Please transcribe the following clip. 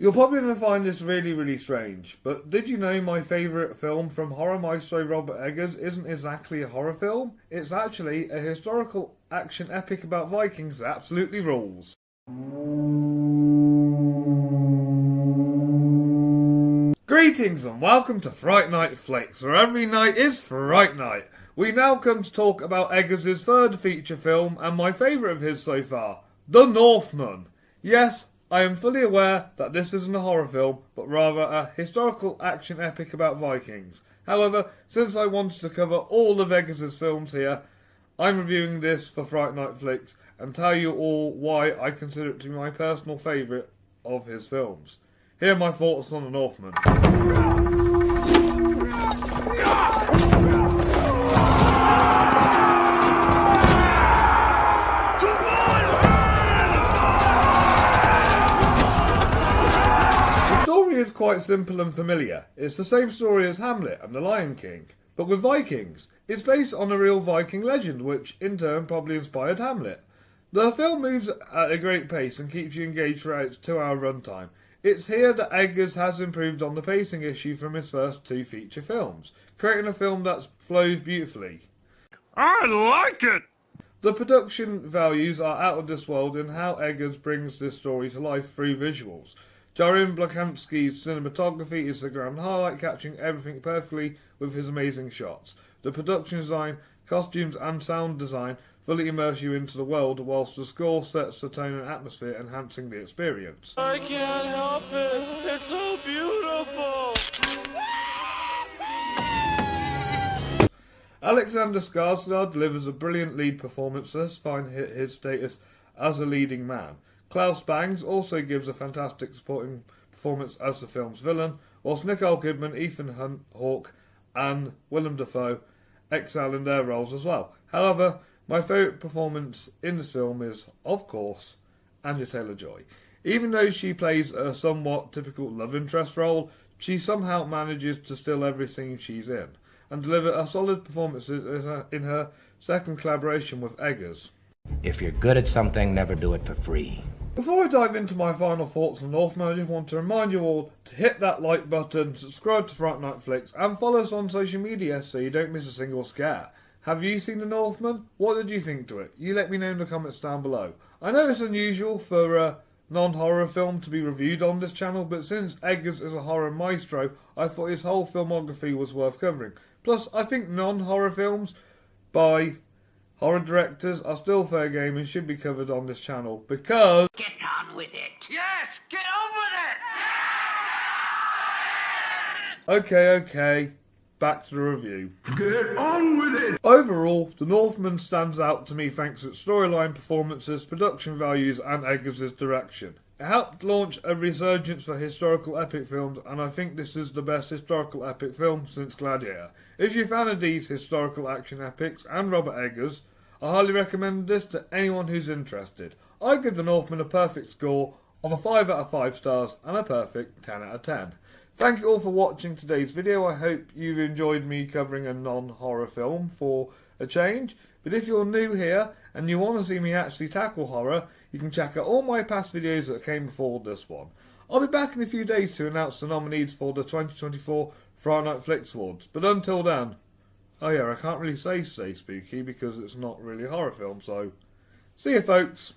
You're probably going to find this really strange, but did you know my favourite film from horror maestro Robert Eggers isn't exactly a horror film? It's actually a historical action epic about Vikings that absolutely rules. Greetings and welcome to Fright Night Flicks, where every night is Fright Night. We now come to talk about Eggers' third feature film and my favourite of his so far, The Northman. Yes, I am fully aware that this isn't a horror film, but rather a historical action epic about Vikings. However, since I wanted to cover all of Eggers' films here, I'm reviewing this for Fright Night Flicks and tell you all why I consider it to be my personal favourite of his films. Here are my thoughts on The Northman. The story is quite simple and familiar. It's the same story as Hamlet and The Lion King, but with Vikings. It's based on a real Viking legend, which in turn probably inspired Hamlet. The film moves at a great pace and keeps you engaged throughout its 2-hour runtime. It's here that Eggers has improved on the pacing issue from his first 2 feature films, creating a film that flows beautifully. I like it! The production values are out of this world in how Eggers brings this story to life through visuals. Darren Blakanski's cinematography is the grand highlight, catching everything perfectly with his amazing shots. The production design, costumes and sound design fully immerse you into the world, whilst the score sets the tone and atmosphere, enhancing the experience. I can't help it. It's so beautiful. Alexander Skarsgård delivers a brilliant lead performance, thusifying his status as a leading man. Klaus Bangs also gives a fantastic supporting performance as the film's villain, whilst Nicole Kidman, Ethan Hawke and Willem Dafoe excel in their roles as well. However, my favourite performance in this film is, of course, Anya Taylor-Joy. Even though she plays a somewhat typical love interest role, she somehow manages to steal every scene she's in, and deliver a solid performance in her second collaboration with Eggers. If you're good at something, never do it for free. Before I dive into my final thoughts on Northman, I just want to remind you all to hit that like button, subscribe to Fright Night Flicks, and follow us on social media so you don't miss a single scare. Have you seen The Northman? What did you think to it? You let me know in the comments down below. I know it's unusual for a non-horror film to be reviewed on this channel, but since Eggers is a horror maestro, I thought his whole filmography was worth covering. Plus, I think non-horror films by horror directors are still fair game and should be covered on this channel because... Get on with it. Yes, get on with it. Okay. Back to the review. Get on with it. Overall, The Northman stands out to me thanks to its storyline, performances, production values and Eggers' direction. It helped launch a resurgence for historical epic films, and I think this is the best historical epic film since Gladiator. If you're a fan of these historical action epics and Robert Eggers, I highly recommend this to anyone who's interested. I give The Northman a perfect score of a 5 out of 5 stars and a perfect 10 out of 10. Thank you all for watching today's video. I hope you've enjoyed me covering a non-horror film for a change. But if you're new here and you want to see me actually tackle horror, you can check out all my past videos that came before this one. I'll be back in a few days to announce the nominees for the 2024 Fright Night Flicks Awards. But until then, oh yeah, I can't really say stay spooky because it's not really a horror film, so see you folks.